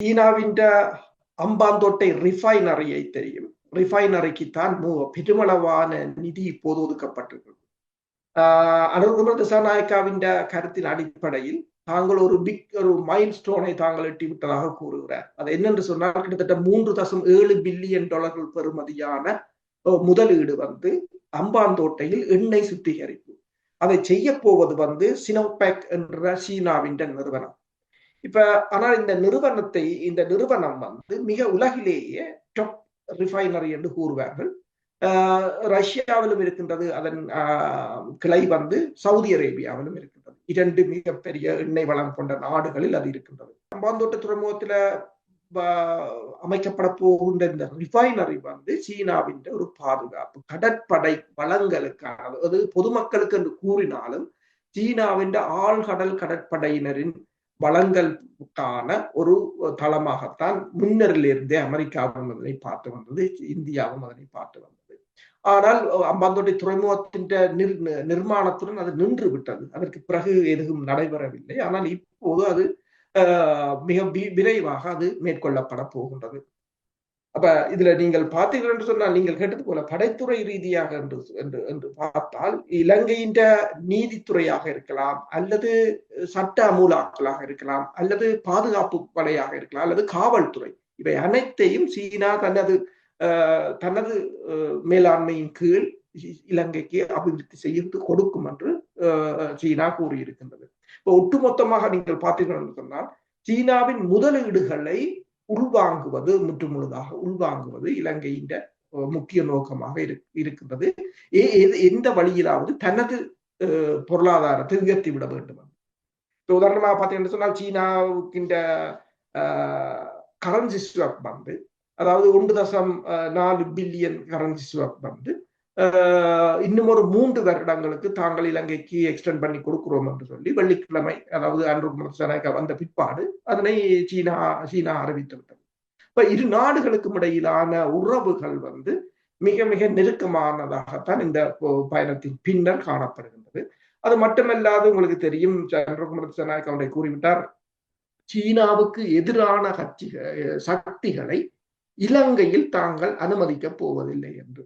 சீனாவின் அம்பாந்தோட்டை ரிஃபைனரியை தெரியும். ரிஃபைனரிக்கு தான் பெருமளவான நிதி இப்போது ஒதுக்கப்பட்டிருக்கிறது. அனுர்குமார் திசாநாயக்காவின் கருத்தின் அடிப்படையில் தாங்கள் ஒரு மைல் ஸ்டோனை தாங்கள் எட்டிவிட்டதாக கூறுகிறார். அது என்னென்று சொன்னால் கிட்டத்தட்ட 3.7 பில்லியன் டாலர்கள் பெறுமதியான முதலீடு அம்பாந்தோட்டையில் எண்ணெய் சுத்திகரிப்பு. அதை செய்ய போவது சினோபெக் என்ற சீனாவின் நிறுவனம். ஆனால் இந்த நிறுவனம் மிக உலகிலேயே டாப் ரிஃபைனரி என்று கூறுவார்கள். ரஷ்யாவிலும் இருக்கின்றது, அதன் கிளை சவுதி அரேபியாவிலும் இருக்கின்றது. 2 மிகப்பெரிய எண்ணெய் வளம் கொண்ட நாடுகளில் அது இருக்கின்றது. அம்பாந்தோட்டை துறைமுகத்தில் அமைக்கப்பட போகின்ற இந்த ரிஃபைனரி சீனாவின் ஒரு பாதுகாப்பு கடற்படை வளங்களுக்கான, அது பொதுமக்களுக்கு என்று கூறினாலும் சீனாவின் ஆழ்கடல் கடற்படையினரின் வளங்களுக்கான ஒரு தளமாகத்தான் முன்னரிலிருந்தே அமெரிக்காவும் அதனை பார்த்து வந்தது, இந்தியாவும் அதனை பார்த்து வந்தது. ஆனால் அம்பாந்தோட்டை துறைமுகத்தின் நிர்மாணத்துடன் அது நின்று விட்டது. அதற்கு பிறகு எதுவும் நடைபெறவில்லை. ஆனால் இப்போது அது மிக விரைவாக அது மேற்கொள்ளப்பட போகின்றது. அப்ப இதுல நீங்கள் பார்த்தீர்கள் என்று சொன்னால், நீங்கள் கேட்டது போல படைத்துறை ரீதியாக என்று பார்த்தால் இலங்கையின் நீதித்துறையாக இருக்கலாம், அல்லது சட்ட அமூலாக்களாக இருக்கலாம், அல்லது பாதுகாப்பு படையாக இருக்கலாம், அல்லது காவல்துறை, இவை அனைத்தையும் சீனா தனது மேலாண்மையின் கீழ் இலங்கைக்கு அபிவிருத்தி செய்து கொடுக்கும் என்று சீனா கூறியிருக்கின்றது. இப்போ ஒட்டுமொத்தமாக நீங்கள் பார்த்தீர்கள் என்று சொன்னால், சீனாவின் முதலீடுகளை உள்வாங்குவது, முற்றுமுழுதாக உள்வாங்குவது இலங்கையின் முக்கிய நோக்கமாக இருக்கின்றது. எந்த வழியிலாவது தனது பொருளாதாரத்தை உயர்த்தி விட வேண்டும். உதாரணமாக பார்த்தீங்கன்னு சொன்னால், சீனாவுக்கின்ற கரன்சி ஸ்வாப் அதாவது 1.4 பில்லியன் கரன்சி ஸ்வாப் இன்னும் ஒரு 3 வருடங்களுக்கு தாங்கள் இலங்கைக்கு எக்ஸ்டெண்ட் பண்ணி கொடுக்கிறோம் என்று சொல்லி வெள்ளிக்கிழமை, அதாவது அனுர்குமார் திசாநாயக்கா வந்த பிற்பாடு அதனை சீனா அறிவித்து விட்டது. இப்ப இரு நாடுகளுக்கும் இடையிலான உறவுகள் மிக மிக நெருக்கமானதாகத்தான் இந்த பயணத்தின் பின்னர் காணப்படுகின்றது. அது மட்டுமல்லாது உங்களுக்கு தெரியும், அனுர்குமார் திசாநாயக்கா அவரை கூறிவிட்டார், சீனாவுக்கு எதிரான சக்திகளை இலங்கையில் தாங்கள் அனுமதிக்க போவதில்லை என்று.